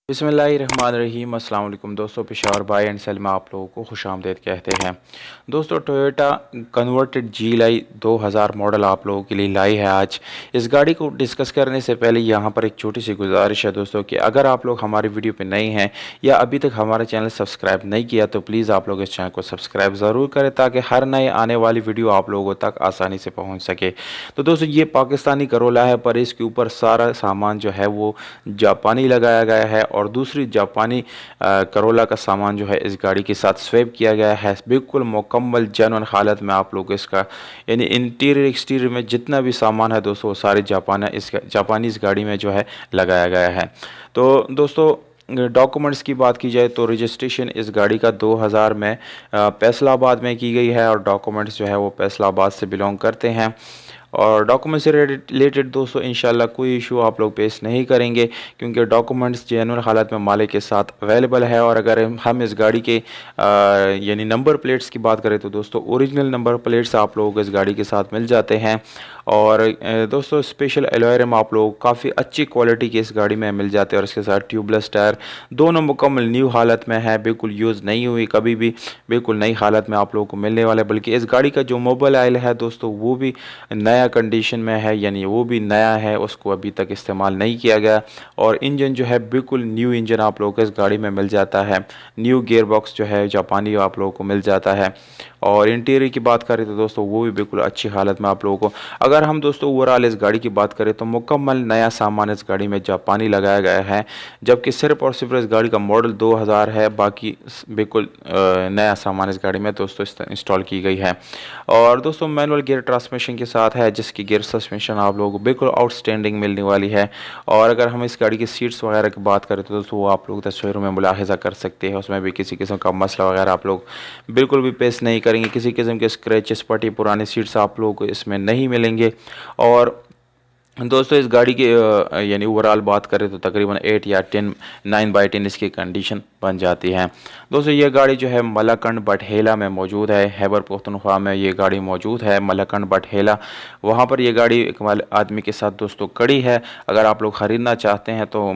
बिस्मिल्लाहिर्रहमानिर्रहीम। अस्सलाम वालेकुम दोस्तों, पेशावर भाई एंड सलमा आप लोगों को खुशामदीद कहते हैं। दोस्तों, टोयोटा कन्वर्टेड GLI 2000 मॉडल आप लोगों के लिए लाई है आज। इस गाड़ी को डिस्कस करने से पहले यहाँ पर एक छोटी सी गुजारिश है दोस्तों कि अगर आप लोग हमारी वीडियो पे नए हैं या अभी तक हमारा चैनल सब्सक्राइब नहीं किया तो प्लीज़ आप लोग इस चैनल को सब्सक्राइब ज़रूर करें ताकि हर नए आने वाली वीडियो आप लोगों तक आसानी से पहुँच सके। तो दोस्तों, ये पाकिस्तानी करोला है पर इसके ऊपर सारा सामान जो है वो जापानी लगाया गया है और दूसरी जापानी करोला का सामान जो है इस गाड़ी के साथ स्वैप किया गया है। बिल्कुल मुकम्मल जेन्युइन हालत में आप लोग इसका यानी इंटीरियर एक्सटीरियर में जितना भी सामान है दोस्तों वो सारे जापानीज़ गाड़ी में जो है लगाया गया है। तो दोस्तों, डॉक्यूमेंट्स की बात की जाए तो रजिस्ट्रेशन इस गाड़ी का 2000 में फैसलाबाद में की गई है और डॉक्यूमेंट्स जो है वो फैसलाबाद से बिलोंग करते हैं। और डॉक्यूमेंट से रिलेटेड दोस्तों इंशाल्लाह कोई इशू आप लोग पेश नहीं करेंगे क्योंकि डॉक्यूमेंट्स जेन्युइन हालत में मालिक के साथ अवेलेबल है। और अगर हम इस गाड़ी के यानी नंबर प्लेट्स की बात करें तो दोस्तों ओरिजिनल नंबर प्लेट्स आप लोगों को इस गाड़ी के साथ मिल जाते हैं। और दोस्तों, स्पेशल एलॉय रिम आप लोगों को काफ़ी अच्छी क्वालिटी के इस गाड़ी में मिल जाते हैं और इसके साथ ट्यूबलेस टायर दोनों मुकम्मल न्यू हालत में है, बिल्कुल यूज़ नहीं हुई कभी भी, बिल्कुल नई हालत में आप लोगों को मिलने वाला है। बल्कि इस गाड़ी का जो मोबाइल ऑयल है दोस्तों वो भी नया कंडीशन में है, यानी वो भी नया है, उसको अभी तक इस्तेमाल नहीं किया गया। और इंजन जो है बिल्कुल न्यू इंजन आप लोगों को इस गाड़ी में मिल जाता है। न्यू गियर बॉक्स जो है जापानी आप लोगों को मिल जाता है। और इंटीरियर की बात करें तो दोस्तों वो भी बिल्कुल अच्छी हालत में आप लोगों को। अगर हम दोस्तों ओवरऑल इस गाड़ी की बात करें तो मुकम्मल नया सामान इस गाड़ी में जापानी लगाया गया है, जबकि सिर्फ और सिर्फ इस गाड़ी का मॉडल 2000 है, बाकी बिल्कुल नया सामान इस गाड़ी में दोस्तों इंस्टॉल की गई है। और दोस्तों मैनुअल गियर ट्रांसमिशन के साथ है जिसकी गियर सस्पेंशन आप लोगों को बिल्कुल आउटस्टैंडिंग मिलने वाली है। और अगर हम इस गाड़ी की सीट्स वगैरह की बात करें तो दोस्तों वो आप लोग तस्वीरों में मुलाहिजा कर सकते हैं, उसमें भी किसी किस्म का मसला वगैरह आप लोग बिल्कुल भी पेश नहीं करेंगे। किसी किस्म के स्क्रैचेस पटी पुरानी सीट्स आप लोगों को इसमें नहीं मिलेंगे। और दोस्तों इस गाड़ी की यानी ओवरऑल बात करें तो तकरीबन 8 या 10 9/10 इसकी कंडीशन बन जाती है। दोस्तों ये गाड़ी जो है मलाकंड बटहेला में मौजूद है, खैबर पख्तूनख्वा में ये गाड़ी मौजूद है, मलाकंड बटहेला वहाँ पर ये गाड़ी एक आदमी के साथ दोस्तों खड़ी है। अगर आप लोग ख़रीदना चाहते हैं तो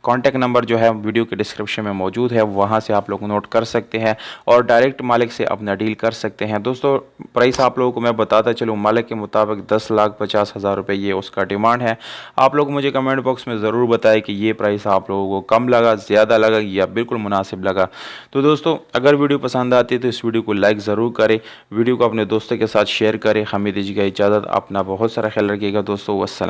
कॉन्टैक्ट नंबर जो है वीडियो के डिस्क्रिप्शन में मौजूद है, वहाँ से आप लोग नोट कर सकते हैं और डायरेक्ट मालिक से अपना डील कर सकते हैं। दोस्तों प्राइस आप लोगों को मैं बताता चलूँ, मालिक के मुताबिक 10,50,000 रुपये ये उसका डिमांड है। आप लोग मुझे कमेंट बॉक्स में ज़रूर बताएं कि ये प्राइस आप लोगों को कम लगा, ज़्यादा लगा या बिल्कुल मुनासिब लगा। तो दोस्तों अगर वीडियो पसंद आती है तो इस वीडियो को लाइक ज़रूर करें, वीडियो को अपने दोस्तों के साथ शेयर करें। हमें दीजिएगा इजाज़त, अपना बहुत सारा ख्याल रखिएगा दोस्तों। वस्सलाम।